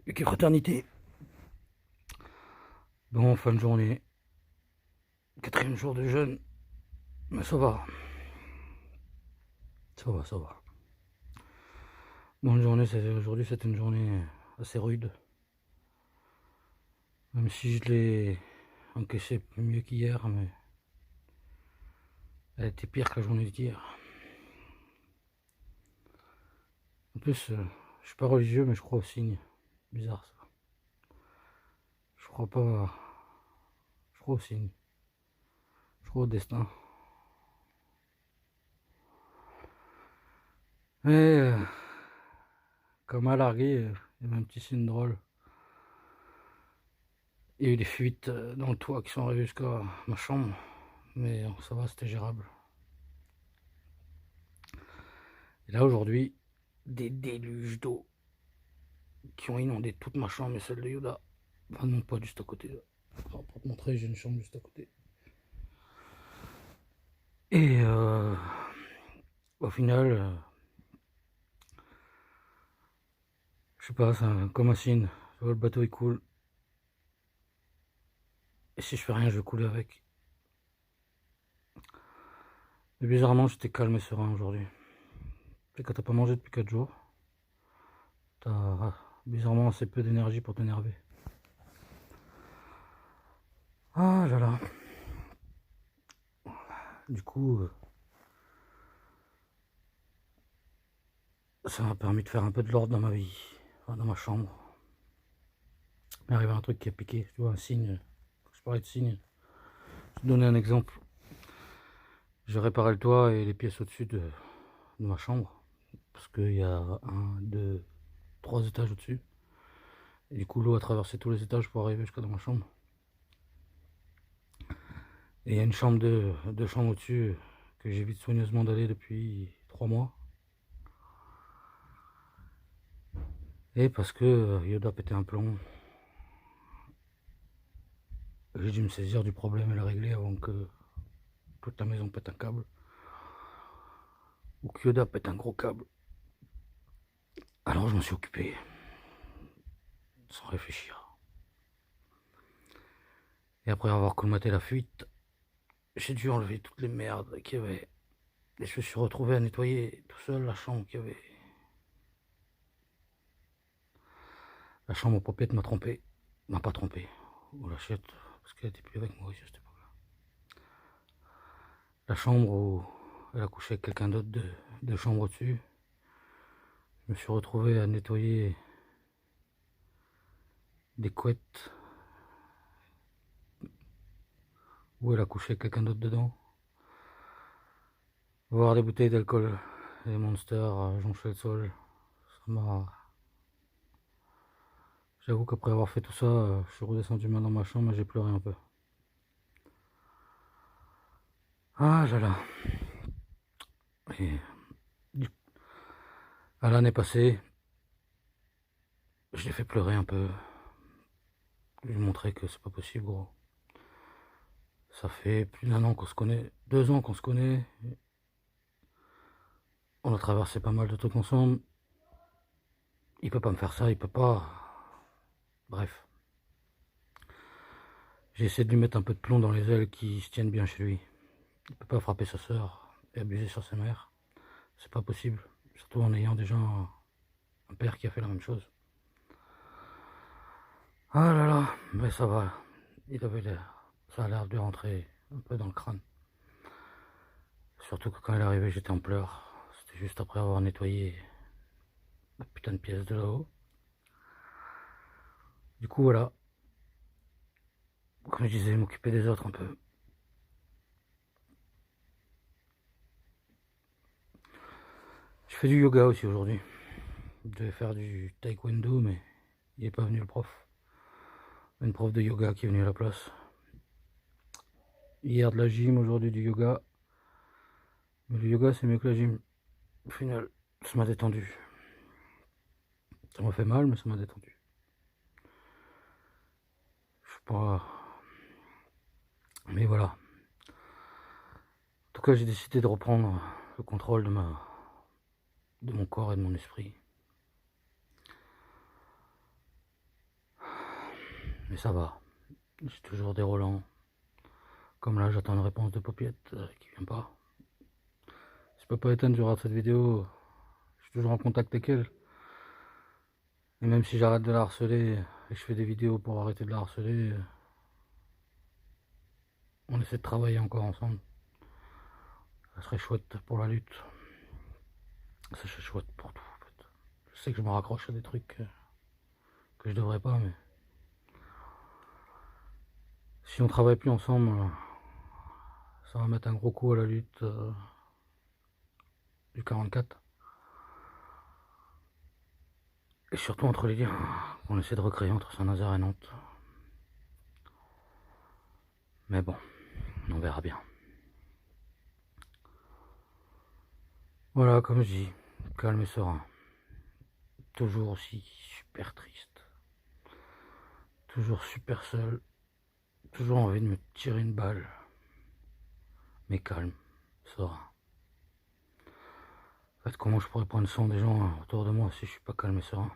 Et quelle fraternité. Bon, fin de journée. Quatrième jour de jeûne. Mais ça va. Ça va, ça va. Bonne journée, aujourd'hui c'était une journée assez rude. Même si je l'ai encaissé mieux qu'hier, mais elle était pire que la journée d'hier. En plus, je suis pas religieux, mais je crois aux signes. Bizarre ça. Je crois pas. Je crois aux signes. Je crois au destin. Mais comme à larguer, il y avait un petit signe drôle. Il y a eu des fuites dans le toit qui sont arrivées jusqu'à ma chambre. Mais ça va, c'était gérable. Et là aujourd'hui, des déluges d'eau qui ont inondé toute ma chambre et celle de Yoda. Enfin non, pas juste à côté. Là. Enfin, pour te montrer, j'ai une chambre juste à côté. Et au final, je sais pas, c'est comme un signe. Tu vois, le bateau il coule. Et si je fais rien, je vais couler avec. Mais bizarrement, j'étais calme et serein aujourd'hui. C'est quand t'as pas mangé depuis 4 jours, t'as bizarrement assez peu d'énergie pour t'énerver. Ah là là. Du coup, ça m'a permis de faire un peu de l'ordre dans ma vie, enfin, dans ma chambre. Il m'est arrivé un truc qui a piqué, tu vois, un signe. Je parlais de signe. Je vais te donner un exemple. J'ai réparé le toit et les pièces au-dessus de ma chambre. Parce qu'il y a un, deux, trois étages au-dessus. Et du coup, l'eau a traversé tous les étages pour arriver jusqu'à dans ma chambre. Et il y a une chambre deux chambres au-dessus que j'évite soigneusement d'aller depuis 3 mois. Et parce que Yoda pétait un plomb. J'ai dû me saisir du problème et le régler avant que toute la maison pète un câble. Ou que Yoda pète un gros câble. Alors je m'en suis occupé. Sans réfléchir. Et après avoir colmaté la fuite, j'ai dû enlever toutes les merdes qu'il y avait. Et je me suis retrouvé à nettoyer tout seul la chambre qu'il y avait. La chambre au popiette m'a trompé. M'a pas trompé. Ou la chiette, parce qu'elle était plus avec moi aussi à cette époque-là. La chambre où elle a couché avec quelqu'un d'autre de chambre au-dessus. Je me suis retrouvé à nettoyer des couettes où elle a couché avec quelqu'un d'autre dedans. Voir des bouteilles d'alcool, des monsters joncher le sol. Ça m'a. J'avoue qu'après avoir fait tout ça, je suis redescendu main dans ma chambre et j'ai pleuré un peu. Ah là là. Et à l'année passée, je l'ai fait pleurer un peu. Je lui ai montré que c'est pas possible, gros. Ça fait plus d'1 an qu'on se connaît, 2 ans qu'on se connaît. On a traversé pas mal de trucs ensemble. Il peut pas me faire ça, il peut pas. Bref. J'ai essayé de lui mettre un peu de plomb dans les ailes qui se tiennent bien chez lui. Il peut pas frapper sa sœur et abuser sur sa mère. C'est pas possible. Surtout en ayant déjà un père qui a fait la même chose. Ah là là, mais ça va. Il avait l'air. Ça a l'air de lui rentrer un peu dans le crâne. Surtout que quand il est arrivé, j'étais en pleurs. C'était juste après avoir nettoyé la putain de pièce de là-haut. Du coup, voilà. Comme je disais, m'occuper des autres un peu. Je fais du yoga aussi aujourd'hui. Je devais faire du taekwondo, mais il n'est pas venu le prof. Une prof de yoga qui est venue à la place. Hier de la gym, aujourd'hui du yoga. Mais le yoga c'est mieux que la gym. Au final, ça m'a détendu. Ça m'a fait mal, mais ça m'a détendu. Je sais pas. Mais voilà. En tout cas, j'ai décidé de reprendre le contrôle de mon corps et de mon esprit. Mais ça va. J'ai toujours des relents. Comme là, j'attends une réponse de Popiette qui vient pas. Si Papa Ethan, je regarde cette vidéo, je suis toujours en contact avec elle. Et même si j'arrête de la harceler et que je fais des vidéos pour arrêter de la harceler, on essaie de travailler encore ensemble. Ça serait chouette pour la lutte. Ça serait chouette pour tout en fait. Je sais que je me raccroche à des trucs que je devrais pas, mais si on travaille plus ensemble, ça va mettre un gros coup à la lutte du 44. Et surtout entre les liens qu'on essaie de recréer entre Saint-Nazaire et Nantes. Mais bon, on verra bien. Voilà, comme je dis, calme et serein. Toujours aussi super triste. Toujours super seul. Toujours envie de me tirer une balle. Mais calme, serein. En fait, comment je pourrais prendre soin des gens autour de moi si je suis pas calme et serein?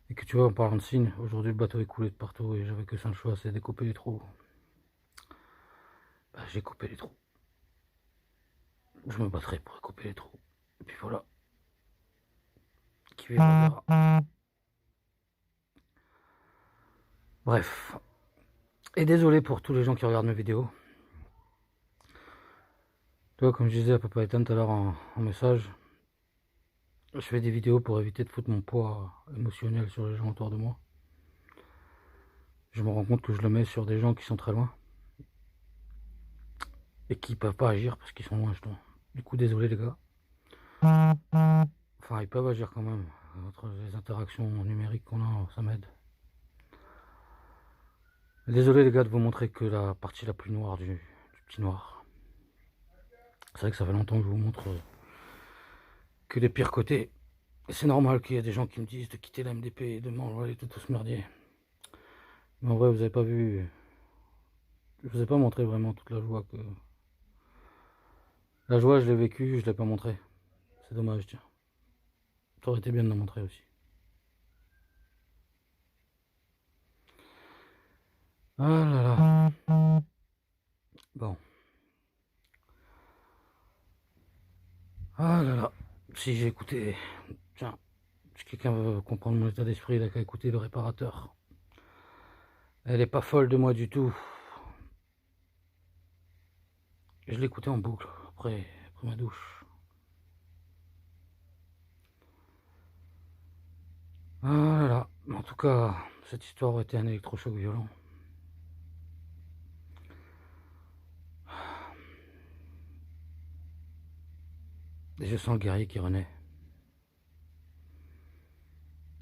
Et que tu vois, en parlant de signes, aujourd'hui le bateau est coulé de partout et j'avais que ça le choix, c'est de découper les trous. Bah, j'ai coupé les trous. Je me battrai pour couper les trous. Et puis voilà. Qui vivra verra. Bref. Et désolé pour tous les gens qui regardent mes vidéos. Tu vois, comme je disais à Papa Ethan tout à l'heure en message, je fais des vidéos pour éviter de foutre mon poids émotionnel sur les gens autour de moi. Je me rends compte que je le mets sur des gens qui sont très loin. Et qui peuvent pas agir parce qu'ils sont loin justement. Du coup, désolé les gars. Enfin, ils peuvent agir quand même. Entre les interactions numériques qu'on a, ça m'aide. Désolé les gars de vous montrer que la partie la plus noire du petit noir. C'est vrai que ça fait longtemps que je vous montre que les pires côtés. Et c'est normal qu'il y ait des gens qui me disent de quitter la MDP et de m'envoyer tout ce merdier. Mais en vrai, vous avez pas vu. Je vous ai pas montré vraiment toute la joie que. La joie, je l'ai vécue, je l'ai pas montré. C'est dommage, tiens. Ça aurait été bien de la montrer aussi. Ah là là. Bon. Ah là là. Si j'ai écouté. Tiens. Si quelqu'un veut comprendre mon état d'esprit, il a qu'à écouter le réparateur. Elle est pas folle de moi du tout. Je l'écoutais en boucle après ma douche. Ah là là. En tout cas, cette histoire aurait été un électrochoc violent. Et je sens le guerrier qui renaît.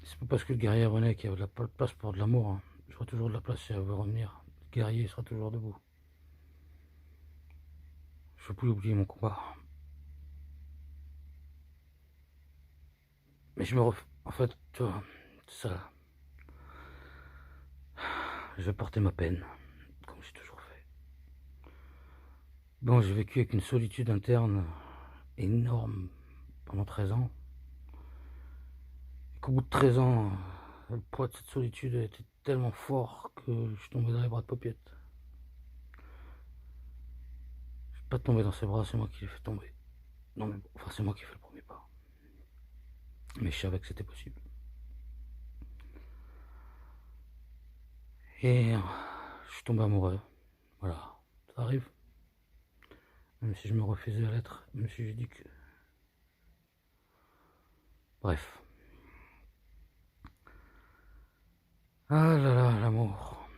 C'est pas parce que le guerrier renaît qu'il y a de la place pour de l'amour. Hein. Je vois toujours de la place si elle veut revenir. Le guerrier sera toujours debout. Je ne veux plus oublier mon combat. Mais je me En fait, tu vois, ça. Je vais porter ma peine, comme j'ai toujours fait. Bon, j'ai vécu avec une solitude interne énorme pendant 13 ans. Et qu'au bout de 13 ans, le poids de cette solitude était tellement fort que je suis tombé dans les bras de Popiette. Je suis pas tombé dans ses bras, c'est moi qui l'ai fait tomber. Non mais bon, enfin c'est moi qui ai fait le premier pas. Mais je savais que c'était possible. Et je suis tombé amoureux. Voilà, ça arrive. Même si je me refusais à l'être, même si j'ai dit que... Bref. Ah là là, l'amour.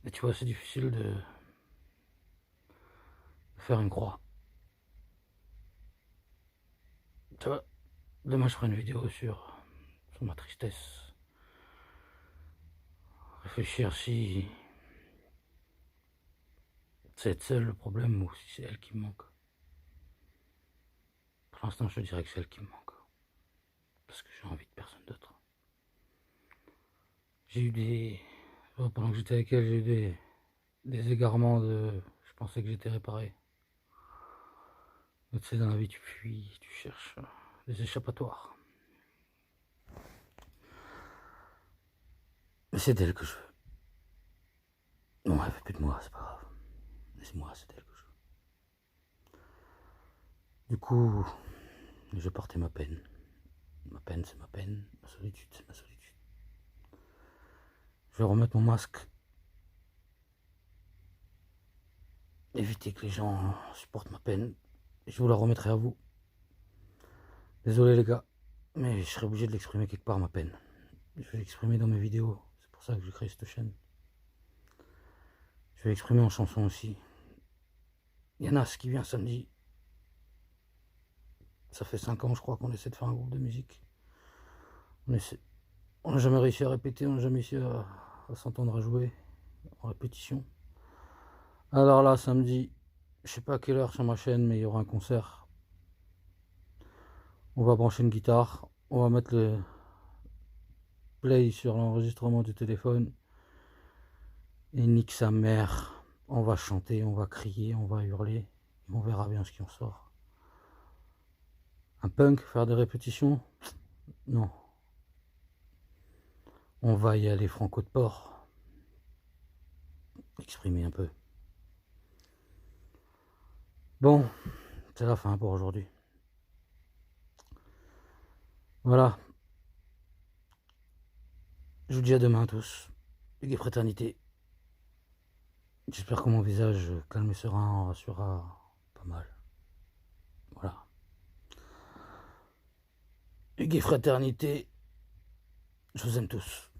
Et tu vois, c'est difficile de faire une croix. Tu vois, demain je ferai une vidéo sur ma tristesse. Réfléchir si c'est être seul le problème ou si c'est elle qui me manque. Pour l'instant, je dirais que c'est elle qui me manque. Parce que j'ai envie de personne d'autre. J'ai eu des... Pendant que j'étais avec elle, j'ai eu des égarements de... Je pensais que j'étais réparé. Mais tu sais, dans la vie, tu fuis, tu cherches des échappatoires. c'est d'elle que je veux. Non, elle veut plus de moi, c'est pas grave. Laisse-moi, c'est d'elle que je veux. Du coup, je portais ma peine. Ma peine, c'est ma peine. Ma solitude, c'est ma solitude. Je vais remettre mon masque. Éviter que les gens supportent ma peine. Et je vous la remettrai à vous. Désolé les gars, mais je serai obligé de l'exprimer quelque part, ma peine. Je vais l'exprimer dans mes vidéos. C'est pour ça que j'ai créé cette chaîne. Je vais l'exprimer en chanson aussi. Il y en a ce qui vient samedi. Ça fait 5 ans, je crois, qu'on essaie de faire un groupe de musique. On n'a jamais réussi à répéter, on n'a jamais réussi à s'entendre à jouer en répétition. Alors là, samedi, je sais pas à quelle heure sur ma chaîne, mais il y aura un concert. On va brancher une guitare, on va mettre le play sur l'enregistrement du téléphone. Et nique sa mère. On va chanter, on va crier, on va hurler. Et on verra bien ce qui en sort. Un punk, faire des répétitions? Non. On va y aller franco de port. Exprimer un peu. Bon, c'est la fin pour aujourd'hui. Voilà. Je vous dis à demain à tous. Hugues Fraternité. J'espère que mon visage calme et serein rassurera pas mal. Voilà. Hugues Fraternité. Je vous aime tous.